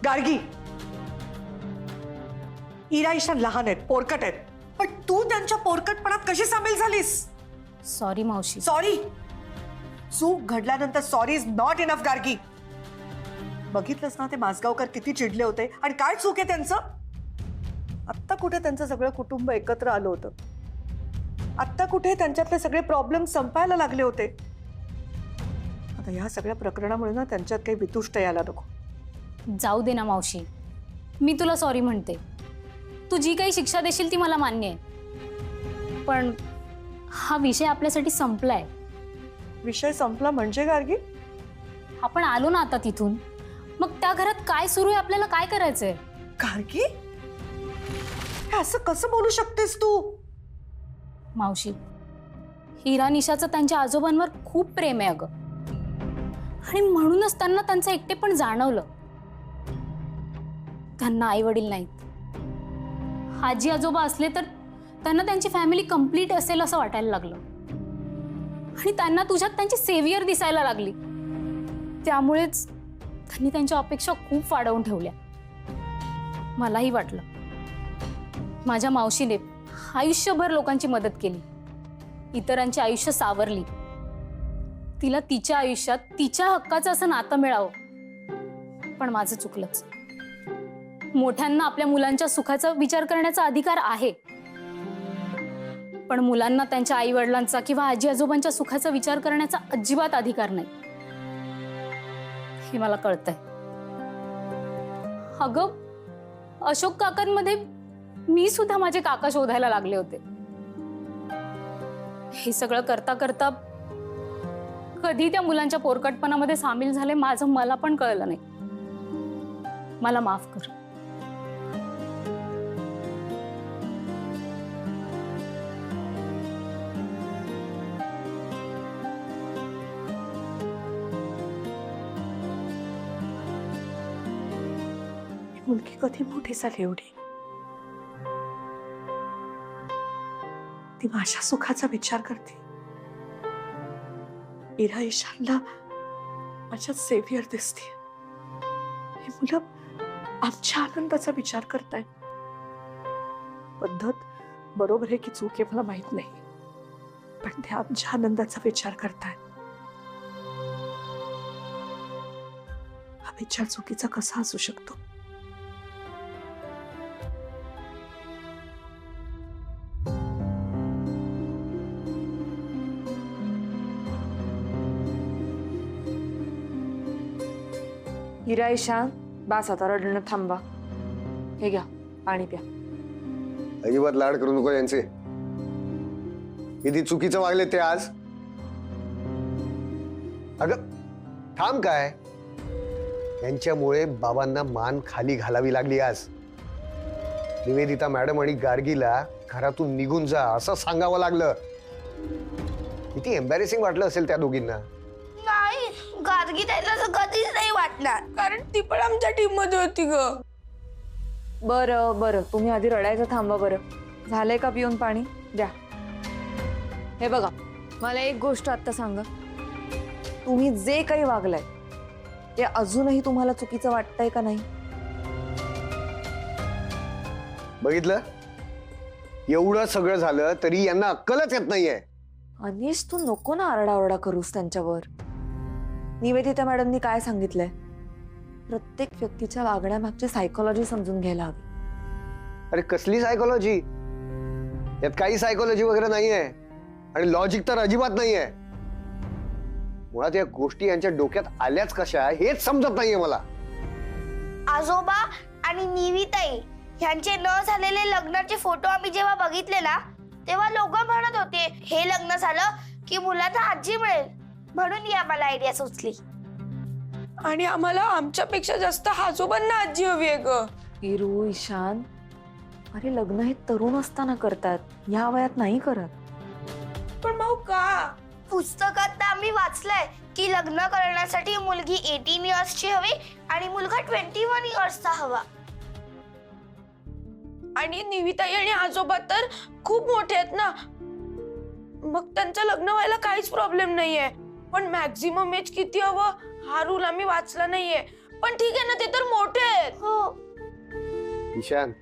गार्गी, इरा ईशान लहान आहेत, पोरकट आहेत, पण तू त्यांच्या पोरकटपणात कशी सामील झालीस? सॉरी मावशी. सॉरी? चूक घडल्यानंतर sorry is not enough Gargi. बघितलंस ना ते माजगावकर किती चिडले होते आणि काय चूक आहे त्यांचं? आत्ता कुठे त्यांचं सगळं कुटुंब एकत्र आलं होतं, आत्ता कुठे त्यांच्यातले सगळे प्रॉब्लेम संपायला लागले होते. आता ह्या सगळ्या प्रकरणामुळे ना त्यांच्यात काही वितुष्ट यायला नको. जाऊ दे ना मावशी, मी तुला सॉरी म्हणते. तू जी काही शिक्षा देशील ती मला मान्य आहे, पण हा विषय आपल्यासाठी संपलाय. विषय संपला म्हणजे गार्गी? आपण आलो ना आता तिथून, मग त्या घरात काय सुरू आहे, आपल्याला काय करायचंय? गार्गी, हे असं कसं बोलू शकतेस तू? मावशी, हिरा निशाचं त्यांच्या आजोबांवर खूप प्रेम आहे अगं, आणि म्हणूनच त्यांना त्यांचं एकटेपण जाणवलं. त्यांना आई वडील नाहीत. आजी आजोबा असले तर त्यांना त्यांची फॅमिली कंप्लीट असेल असं वाटायला लागलं, आणि त्यांना तुझ्यात त्यांची सेव्हियर दिसायला लागली. त्यामुळेच त्यांनी त्यांच्या अपेक्षा खूप वाढवून ठेवल्या. मलाही वाटलं माझ्या मावशीने आयुष्यभर लोकांची मदत केली, इतरांची आयुष्य सावरली. तिला तिच्या आयुष्यात तिच्या हक्काचं असं नातं मिळावं, पण माझं चुकलंच. मोठ्यांना आपल्या मुलांच्या सुखाचा विचार करण्याचा अधिकार आहे, पण मुलांना त्यांच्या आई वडिलांचा किंवा आजी आजोबांच्या सुखाचा विचार करण्याचा अजिबात अधिकार नाही, हे मला कळतंय. अगं, अशोक काकांमध्ये मी सुद्धा माझे काका शोधायला लागले होते. हे सगळं करता करता कधी त्या मुलांच्या पोरकटपणामध्ये सामील झाले माझं मला पण कळलं नाही. मला माफ कर. मुलगी कधी मोठी झाली एवढी? ती माझ्या सुखाचा विचार करते. इरा ईशानला माझ्या सेव्हियर दिसते. ही मुलं आमच्या आनंदाचा विचार करतायत. पद्धत बरोबर आहे की चूक आहे मला माहित नाही, पण ते आमच्या आनंदाचा विचार करतायत. हा विचार चुकीचा कसा असू शकतो? हिरा ईशान, बास आता रडणं थांबा. हे घ्या, पाणी प्या. अजिबात लाड करू नको यांचे. किती चुकीचं वागले ते आज. अगं थांब काय, यांच्यामुळे बाबांना मान खाली घालावी लागली आज. निवेदिता मॅडम आणि गार्गीला घरातून निघून जा असं सांगावं लागलं. किती एम्बॅरेसिंग वाटलं असेल त्या दोघींना. नाही, गार्गी त्याला कधीच नाही वाटणार, कारण ती पण आमच्या टीम मध्ये होती ग. बरं बरं, तुम्ही आधी रडायचं थांबा. बरं झालंय का पिऊन पाणी? द्या. हे बघा, मला एक गोष्ट आत्ता सांगा. तुम्ही जे काही वागलाय ते अजूनही तुम्हाला चुकीचं वाटतंय का नाही? बघितलं, एवढं सगळं झालं तरी यांना अक्कलच येत नाहीये. अनिश, तू नको ना आरडाओरडा करूस त्यांच्यावर. निवेदिता मॅडमनी काय सांगितलंय? प्रत्येक व्यक्तीच्या वागण्यामागची सायकोलॉजी समजून घ्यायला हवी. अरे कसली सायकोलॉजी? यात काही सायकोलॉजी वगैरे नाहीये आणि लॉजिक तर अजिबात नाहीये. मुळात या गोष्टी यांच्या डोक्यात आल्याच कशा हेच समजत नाहीये मला. आजोबा आणि निविताई यांचे न झालेले लग्नाचे फोटो आम्ही जेव्हा बघितले ना, तेव्हा लोक म्हणत होते हे लग्न झालं की मुलांना आजी मिळेल, म्हणून ही आम्हाला आयडिया सुचली. आणि आम्हाला आमच्यापेक्षा जास्त आजोबांना आजी हवी आहे ग. हिरू, ईशान, अरे लग्न हे तरुण असताना करतात, ह्या वयात नाही करत. पण भाऊ का? पुस्तकात तर आम्ही वाचलंय की लग्न करण्यासाठी मुलगी 18 इयर्सची हवी आणि मुलगा 21 इयर्सचा हवा. आणि निविताई आणि आजोबा तर खूप मोठे आहेत ना, मग त्यांचं लग्न व्हायला काहीच प्रॉब्लेम नाहीये. पण मॅक्झिमम एज किती हवं हा रूल आम्ही वाचला नाहीये. पण ठीक आहे ना, ते तर मोठे आहेत. हो. ईशान,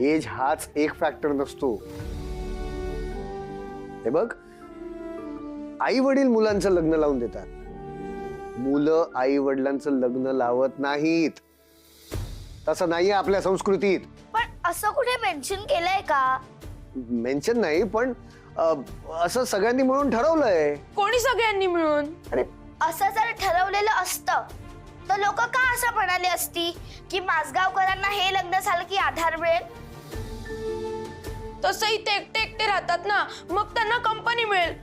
एज हाच एक फॅक्टर नसतो. हे बघ, आई वडील मुलांचं लग्न लावून देतात, मुलं आई वडिलांचं लग्न लावत नाहीत. तसं नाहीये आपल्या संस्कृतीत. पण असं कुठे मेन्शन केलंय का? मेन्शन नाही, पण असं सगळ्यांनी मिळून ठरवलंय. कोणी सगळ्यांनी मिळून? अरे असं जर ठरवलेलं असतं तर लोक का असं म्हणाले असती की माझगावकरांना हे लग्न झालं की आधार मिळेल? तसंही ते एकटे एकटे राहतात ना, मग त्यांना कंपनी मिळेल.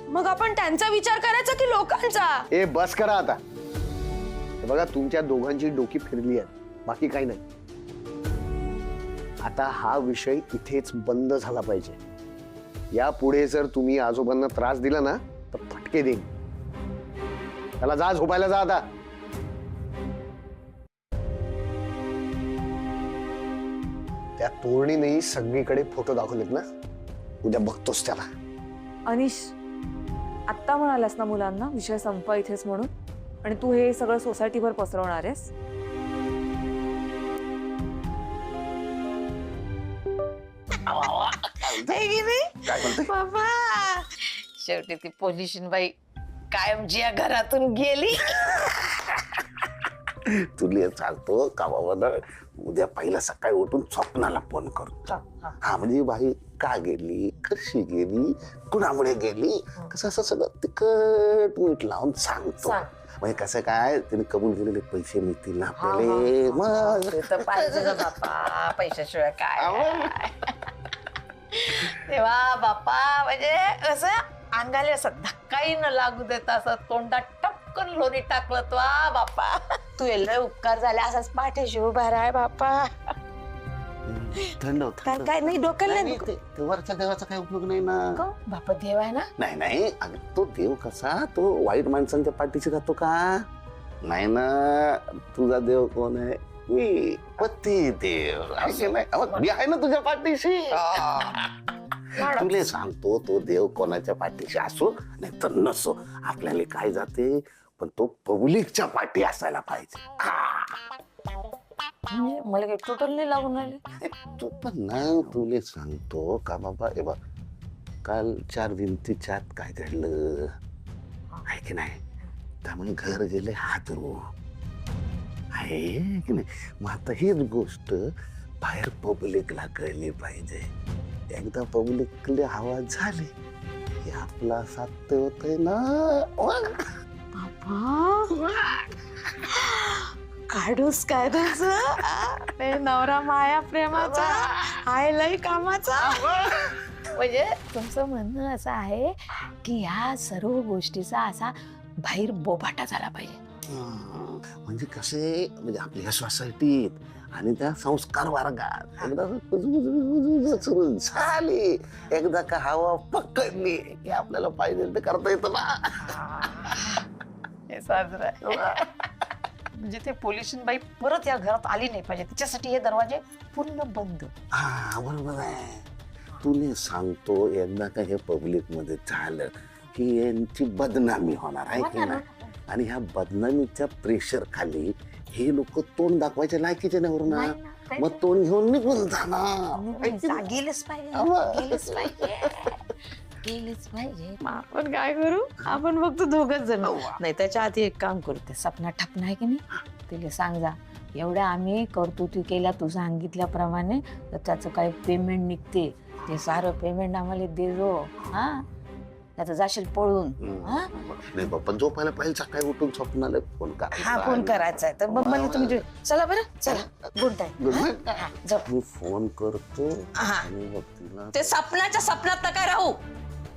मग आपण त्यांचा विचार करायचा की लोकांचा? ए बस करा आता. हे बघा, तुमच्या दोघांची डोकी फिरली आहेत, बाकी काही नाही. आता हा विषय इथेच बंद झाला पाहिजे. यापुढे जर तुम्ही आजोबांना त्रास दिला ना तर फटके देईन. त्याला जा, झोपायला जा आता. त्या तोरणीने सगळीकडे फोटो दाखवलेत ना, उद्या बघतोस त्याला. अनिश, आत्ता म्हणालास ना मुलांना विषय संपवा इथेच म्हणून, आणि तू हे सगळं सोसायटीवर पसरवणार आहेस? बाबा, शेवटी ती पोलिशन बाई कायमची या घरातून गेली. तुला सांगतो का बाबा, उद्या पहिला सकाळी उठून स्वप्नाला फोन करतो. हा म्हणजे बाई का गेली, कशी गेली, कुणामुळे गेली, कसं असं सगळं तिकट मीठ लावून सांगतो. म्हणजे कसं काय, तिने कबूल केलेले पैसे मिळतील ना आपल्याला. मग ते तर पाहिजे ना बापा, पैशाशिवाय काय. तेव्हा बापा म्हणजे असं अंगाला असं धक्काही न लागू देता असं तोंडात टपकन लोणी टाकलं तो बापा. तू लय उपकार झाले, असाच पाठीशी उभा राय बापा. थंड काय नाही, डोक्याला नाही ते वरच्या देवाचा काही उपयोग नाही ना. बापा देव आहे ना. नाही नाही, अगं तो देव कसा, तो वाईट माणसांच्या पाठीशी राहतो का? नाही ना. तुझा देव कोण आहे? मी पती देव. मी आहे ना तुझ्या पाठीशी. तुला सांगतो, तो देव कोणाच्या पाठीशी असो नाही तर नसो, आपल्याला काय जाते, पण तो पब्लिकच्या पाठी असायला पाहिजे. मला काही टोटल नाही लागून राहिले. तू पण ना, तुला सांगतो का बाबा, ए बा, काल 4 भिंतीच्यात काय घडलं आहे की नाही, त्यामुळे घर गेले हादरू आहे की नाही. मग आता हीच गोष्ट बाहेर पब्लिकला कळली पाहिजे. एकदा पब्लिकले हवा झाली की आपला साथ होतंय ना. काढूस काय तुझं नवरा माया प्रेमाचा, आहे लय कामाचा. म्हणजे तुमचं म्हणणं असं आहे की या सर्व गोष्टीचा असा बाहेर बोभाटा झाला पाहिजे. म्हणजे कसे, म्हणजे आपल्या सोसायटीत आणि त्या संस्कार वर्गात एकदा सुरू झाली, एकदा का हवा पकडली की आपल्याला पाहिजे ते करता येतं ना. हे साजरं म्हणजे ते पोलिशन बाई परत या घरात आली नाही पाहिजे, तिच्यासाठी हे दरवाजे पूर्ण बंद. हा बरोबर आहे. तुला सांगतो, एकदा का हे पब्लिक मध्ये झालं की यांची बदनामी होणार आहे की नाही. आणि ह्या बदनामीच्या प्रेशर खाली हे लोक तोंड दाखवायच्या लायकीचे नाही ना, मग तोंड घेऊन निघून जाणार. गेलेच पाहिजे, गेलेच पाहिजे, गेलेच पाहिजे. आपण काय करू, आपण फक्त दोघच जण. नाही त्याच्या आधी एक काम करू, ते सपना ठपना आहे की नाही, तिला सांग जा एवढ्या आम्ही कर्तृत्व केल्या तू सांगितल्याप्रमाणे, तर त्याचं काही पेमेंट निघते, ते सारं पेमेंट आम्हाला दे जो. हा, त्याचं जाशील पळून. हा नाही बाप्पा, झोपायला पाहिजे, सकाळी उठून स्वप्नाला फोन हा फोन करायचा आहे तर मला तुम्ही चला बरं, चला गुड नाईट. जाऊ. मी फोन करतो हा. आणि मग तिला ते सपनाच्या सपनात नका राहू.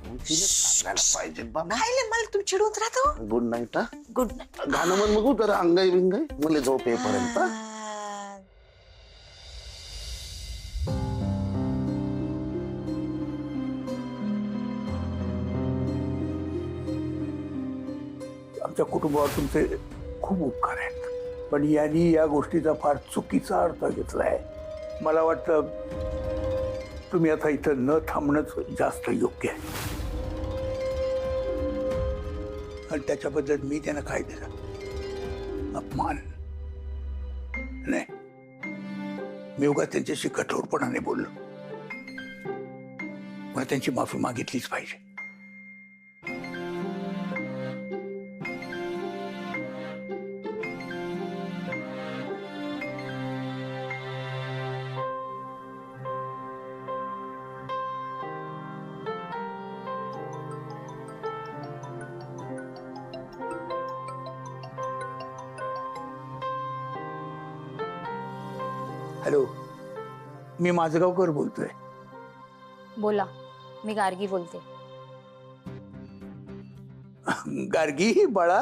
तिला सांगायला पाहिजे बाबा. खायला मला तुम्ही चिडून राहतो. Good night. हा, गुड नाईट. गाणं म्हण बघू तर, अंगाई बिंगाई मला झोप येईपर्यंत. आमच्या कुटुंबावर तुमचे खूप उपकार आहेत, पण यांनी या गोष्टीचा फार चुकीचा अर्थ घेतलाय. मला वाटतं तुम्ही आता इथं न थांबणंच जास्त योग्य आहे. आणि त्याच्याबद्दल मी त्यांना काय दिलं, अपमान नाही. मी उगाच त्यांच्याशी कठोरपणाने बोललो. मला त्यांची माफी मागितलीच पाहिजे. हॅलो, मी माझगावकर बोलतोय. बोला, मी गार्गी बोलते. गार्गी बाळा,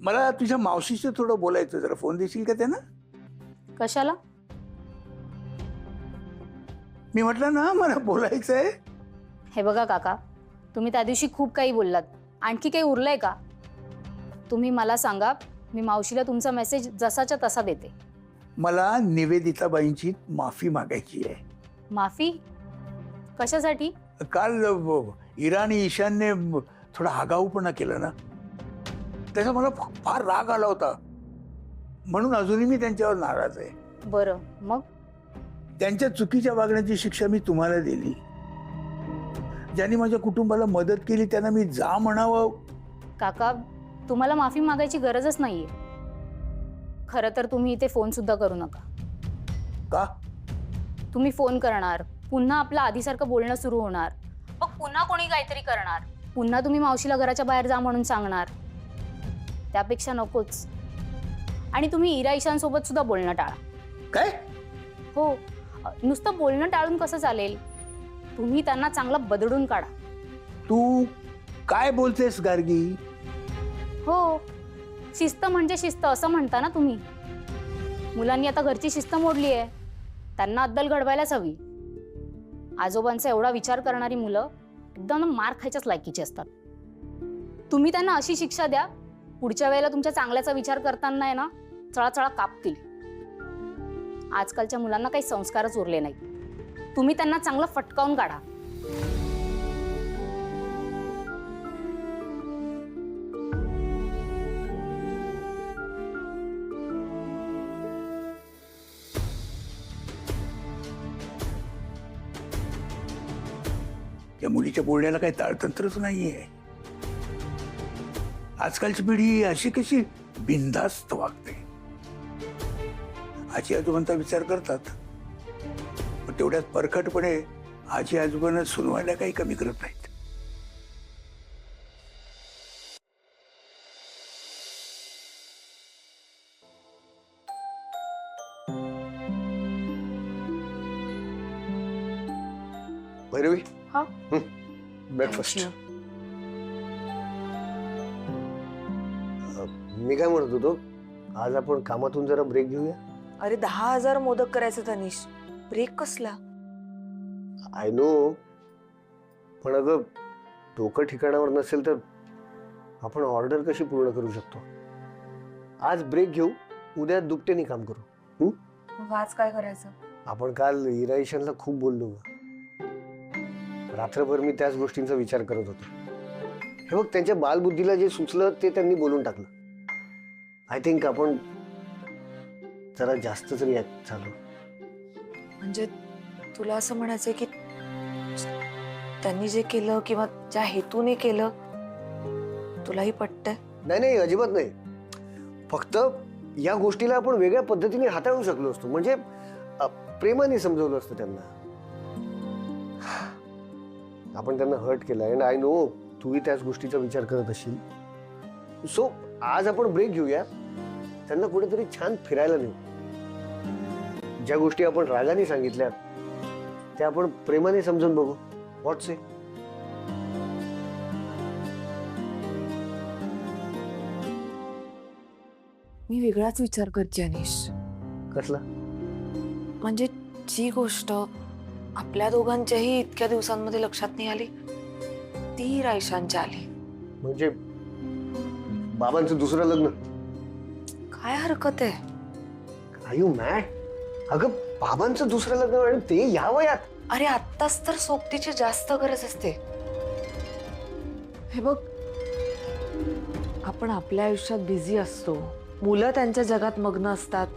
मला तुझ्या मावशीशी थोडं बोलायचं. जरा फोन देशील का त्यांना? कशाला? मी म्हटलं ना मला बोलायचं आहे. हे बघा काका, तुम्ही त्या दिवशी खूप काही बोललात. आणखी काही उरलंय का? तुम्ही मला सांगा, मी मावशीला तुमचा मेसेज जसाच्या तसा देते. मला निवेदिताबाईंची माफी मागायची आहे. माफी? कशासाठी? काल इरा आणि ईशानने थोडा आगाऊपणा केला ना, त्याचा मला फार राग आला होता. म्हणून अजूनही मी त्यांच्यावर नाराज आहे. बरं, मग? त्यांच्या चुकीच्या वागण्याची शिक्षा मी तुम्हाला दिली. ज्यांनी माझ्या कुटुंबाला मदत केली त्यांना मी जा म्हणावं. काका, तुम्हाला माफी मागायची गरजच नाहीये. खरं तर तुम्ही इथे फोन सुद्धा करू नका. का? तुम्ही फोन करणार, पुन्हा आपलं आधीसारखं बोलणं सुरू होणार, मग पुन्हा कोणी काहीतरी करणार, पुन्हा तुम्ही मावशीला घराच्या बाहेर जा म्हणून सांगणार. त्यापेक्षा नकोच. आणि तुम्ही इरा ईशानसोबत सुद्धा बोलणं टाळा. काय? हो, नुसतं बोलणं टाळून कसं चालेल? तुम्ही त्यांना चांगलं बदडून काढा. तू काय बोलतेस गार्गी? हो, शिस्त म्हणजे शिस्त असं म्हणता ना तुम्ही. मुलांनी आता घरची शिस्त मोडली आहे, त्यांना अद्दल घडवायलाच हवी. आजोबांचा एवढा विचार करणारी मुलं एकदम मार खायच्याच लायकीची असतात. तुम्ही त्यांना अशी शिक्षा द्या, पुढच्या वेळेला तुमच्या चांगल्याचा विचार करताना आहे ना, चळाचळा कापतील. आजकालच्या मुलांना काही संस्कारच उरले नाही. तुम्ही त्यांना चांगलं फटकावून काढा. या मुलीच्या बोलण्याला काही ताळतंत्रच नाहीये. आजकालची पिढी अशी कशी बिनधास्त वागते. आजी आजोबांचा विचार करतात, पण तेवढ्यात परखटपणे आजी आजोबांना सुनवायला काही कमी करत नाहीत. भैरवी, हा? ब्रेकफास्ट. मी काय म्हणत होतो, आज आपण कामातून जरा ब्रेक घेऊया. अरे 10,000 मोदक करायचे तनिष, ब्रेक कसला? आय नो, पण अगं डोकं ठिकाणावर नसेल तर आपण ऑर्डर कशी पूर्ण करू शकतो? आज ब्रेक घेऊ, उद्या दुपट्याने काम करू. मग आज काय करायचं? आपण काल इरा ईशानला खूप बोललो ग. रात्रभर मी त्याच गोष्टींचा विचार करत होतो. हे बघ, त्यांच्या बालबुद्धीला जे सुचलं ते त्यांनी बोलून टाकलं. आय थिंक आपण जरा जास्तच रिॲक्ट झालो. म्हणजे तुला असं म्हणायचंय की त्यांनी जे केलं किंवा ज्या हेतूने केलं तुलाही पटतंय? नाही नाही, अजिबात नाही. फक्त या गोष्टीला आपण वेगळ्या पद्धतीने हाताळू शकलो असतो. म्हणजे प्रेमाने समजवलं असतं त्यांना. आपण त्यांना हर्ट केलं अँड आय नो तूही त्याच गोष्टीचा विचार करत असशील. सो आज आपण ब्रेक घेऊया, त्यांना कुठेतरी छान फिरायला नेऊ. ज्या गोष्टी आपण रागाने सांगितल्या त्या आपण प्रेमाने समजून बघू. व्हॉट्स से? मी वेगळाच विचार करते अनिश. कसला? म्हणजे जी गोष्ट आपल्या दोघांच्याही इतक्या दिवसांमध्ये लक्षात नाही आली ती रायशांच्या आली. म्हणजे बाबांचं दुसरं लग्न? काय हरकत आहे? Are you mad? अगं बाबांचं दुसरं लग्न आणि ते या वयात? अरे आत्ताच तर सोबतीची जास्त गरज असते. हे बघ, आपण आपल्या आयुष्यात बिझी असतो, मुलं त्यांच्या जगात मग्न असतात,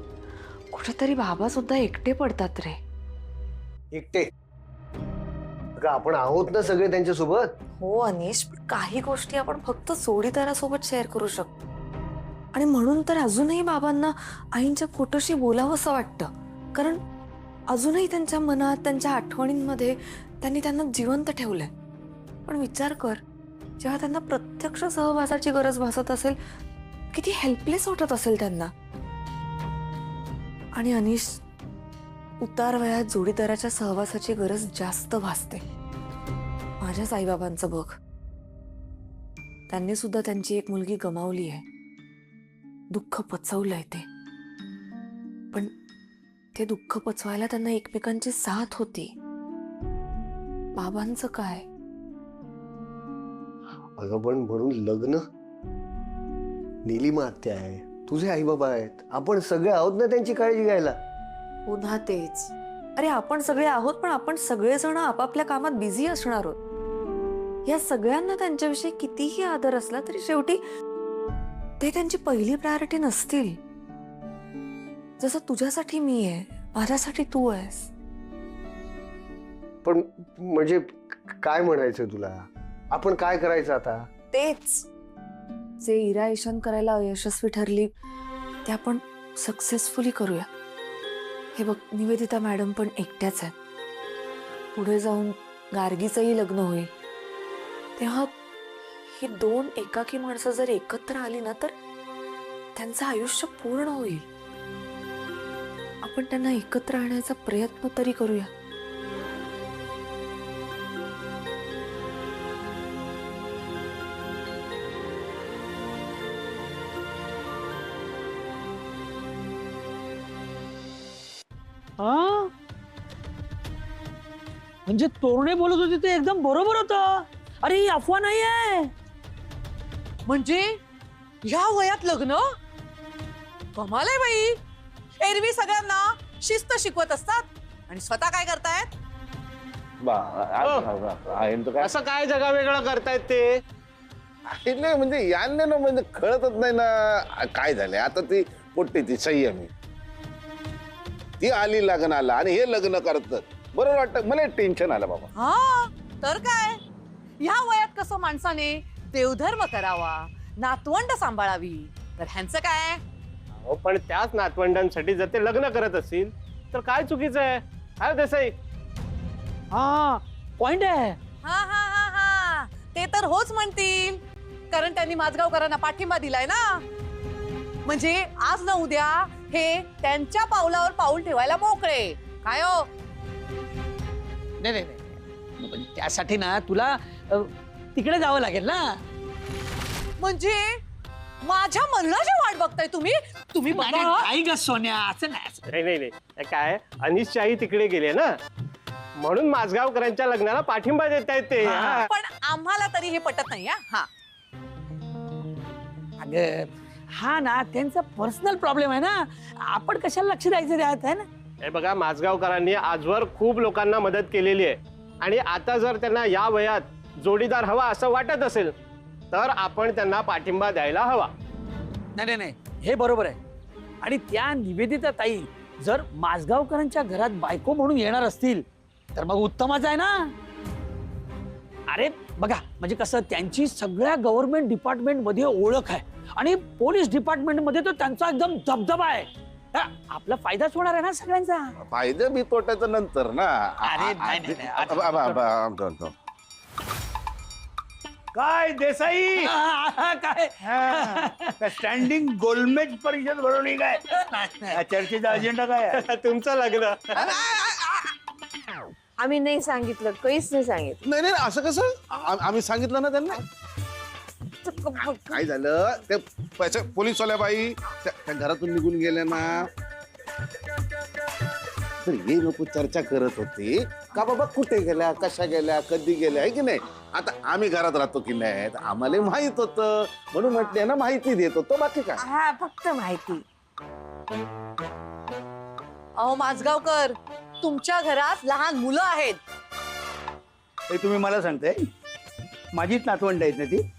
कुठेतरी बाबा सुद्धा एकटे पडतात रे. एकटे अगं आपण आहोत ना सगळे त्यांच्यासोबत. हो अनिश, पण काही गोष्टी आपण फक्त जोडीदारासोबत शेअर करू शकतो. आणि म्हणून तर अजूनही बाबांना आईंच्या फोटोशी बोलावं असं वाटतं, कारण अजूनही त्यांच्या मनात, त्यांच्या आठवणींमध्ये त्यांनी त्यांना जिवंत ठेवलंय. पण विचार कर, जेव्हा त्यांना प्रत्यक्ष सहवासाची गरज भासत असेल, किती हेल्पलेस वाटत असेल त्यांना. आणि अनिश, उतार वयात जोडीदाराच्या सहवासाची गरज जास्त भासते. माझ्याच आईबाबांचं बघ, त्यांनी सुद्धा त्यांची एक मुलगी गमावली आहे. दुःख पचवलंय ते, पण ते दुःख पचवायला त्यांना एकमेकांची साथ होती. बाबांचं काय? अगं पण म्हणून लग्न, नीलिमा आत्या आहे, तुझे आई बाबा आहेत, आपण सगळे आहोत ना त्यांची काळजी घ्यायला. पुन्हा तेच, अरे आपण सगळे आहोत, पण आपण सगळेजण आपापल्या कामात बिझी असणार आहोत. या सगळ्यांना त्यांच्याविषयी कितीही आदर असला तरी शेवटी ते त्यांची पहिली प्रायोरिटी नसतील. जसं तुझ्यासाठी मी आहे, माझ्यासाठी तू आहेस. पण म्हणजे काय म्हणायचंय तुला? आपण काय करायचं आता? तेच, जे इरायशन करायला अयशस्वी ठरली ते आपण सक्सेसफुली करूया. हे बघ, निवेदिता मॅडम पण एकट्याच आहेत. पुढे जाऊन गार्गीचंही लग्न होईल, तेव्हा ही दोन एकाकी माणसं जर एकत्र आली ना, तर त्यांचं आयुष्य पूर्ण होईल. आपण त्यांना एकत्र आणण्याचा प्रयत्न तरी करूया. हा, म्हणजे तोरणे बोलत होते ते एकदम बरोबर होतं. अरे ही अफवा नाही आहे. म्हणजे ह्या वयात लग्न? कमाल आहे बाई. एरवी सगळ्यांना शिस्त शिकवत असतात आणि स्वतः काय करतायत? असं काय जगा वेगळं करतायत ते? नाही म्हणजे यांना ना म्हणजे कळतच नाही ना काय झालंय. आता ती पोट्टी ती संयमी, ती आली लग्नाला आणि हे लग्न करतात. बरोबर वाटतं मला. टेन्शन आलं बाबा. हा तर काय, ह्या वयात कसं माणसाने देवधर्म करावा, नातवंड सांभाळावी, तर ह्यांचं काय? हो, पण त्याच नातवंडांसाठी जर ते लग्न करत असतील तर काय चुकीचं आहे? काय देसाई? हा पॉइंट आहे. हा हा हा हा, ते तर होच म्हणतील, कारण त्यांनी माझगावकरांना पाठिंबा दिलाय ना. म्हणजे आज ना उद्या हे त्यांच्या पावलावर पाऊल ठेवायला मोकळे. काय हो? नाही नाही नाही, पण त्यासाठी ना तुला तिकडे जावं लागेल ना. म्हणजे माझ्या मरणाची वाट बघताय तुम्ही? तुम्ही बघा. आई ग सोन्या, असं नाही. नाही नाही नाही, काय अनिशची आई तिकडे गेली ना, म्हणून माझगावकरांच्या लग्नाला पाठिंबा देत आहेत ते. हा. पण आम्हाला तरी हे पटत नाही. हा, अगं हा ना त्यांचा पर्सनल प्रॉब्लेम आहे ना, आपण कशाला लक्ष द्यायचं त्यात, आहे ना. हे बघा, माझगावकरांनी आजवर खूप लोकांना मदत केलेली आहे आणि आता जर त्यांना या वयात जोडीदार हवा असं वाटत असेल तर आपण त्यांना पाठिंबा द्यायला हवा. नाही नाही नाही, हे बरोबर आहे. आणि त्या निवेदिता ताई जर माझगावकरांच्या घरात बायको म्हणून येणार असतील तर मग उत्तमच आहे ना. अरे बघा, म्हणजे कसं, त्यांची सगळ्या गव्हर्नमेंट डिपार्टमेंट मध्ये ओळख आहे आणि पोलीस डिपार्टमेंट मध्ये तर त्यांचा एकदम दबदबा आहे. आपला फायदाच होणार आहे ना सगळ्यांचा. फायदा बी तोट्याचं नंतर ना. अरे नाही, नाही, नाही. काय देसाई, काय स्टँडिंग गोलमेज परिषद भरवली काय? या चर्चेचा अजेंडा काय आहे? तुमचं लग्न. आम्ही नाही सांगितलं, काहीच नाही सांगितलं. नाही नाही, असं कसं? आम्ही सांगितलं ना त्यांना. काय झालं, ते पैसे पोलीसवाल्या बाई त्या घरातून निघून गेल्या ना, तर हे लोक चर्चा करत होते का बाबा कुठे गेल्या, कशा गेल्या, कधी गेल्या, आहे की नाही. आता आम्ही घरात राहतो की नाही, आम्हाला माहित होतं म्हणून म्हटलं ना, माहिती देत होतो, बाकी काय. हा, फक्त माहिती. अहो माझगावकर, तुमच्या घरात लहान मुलं आहेत. हे तुम्ही मला सांगताय? माझीच नातवंड आहेत ना ती.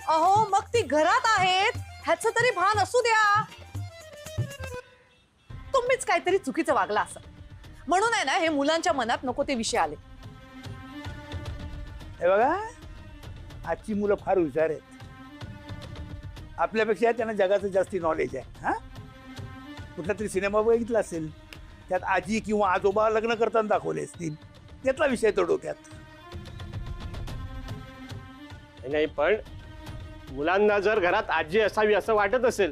अहो मग ती घरात आहेत ह्याचं तरी भान असू द्या. तुम्हीच काहीतरी चुकीचं वागला असं म्हणून आहे ना हे मुलांच्या मनात नको ते विषय आले. हे बघा, आजची मुलं फार हुशार आहेत. आपल्यापेक्षा त्यांना जगाचं जास्ती नॉलेज आहे. हा, कुठला तरी सिनेमा बघितला असेल, त्यात आजी किंवा आजोबा लग्न करताना दाखवले असतील, त्यातला विषय तो डोक्यात. नाही, पण मुलांना जर घरात आजी असावी असं वाटत असेल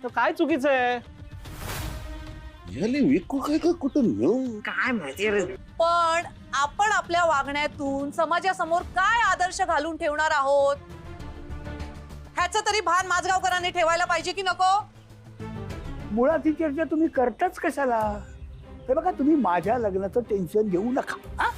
तर काय चुकीचं आहे? याले विकू काय का कुठं नेऊ? काय माहिती रे. पण आपण आपल्या वागण्यातून समाजासमोर काय आदर्श घालून ठेवणार आहोत ह्याचं तरी भान माझगावकरांनी ठेवायला पाहिजे की नको. मुळात ही चर्चा तुम्ही करताच कशाला? हे बघा, तुम्ही माझ्या लग्नाचं टेन्शन घेऊ नका. हा,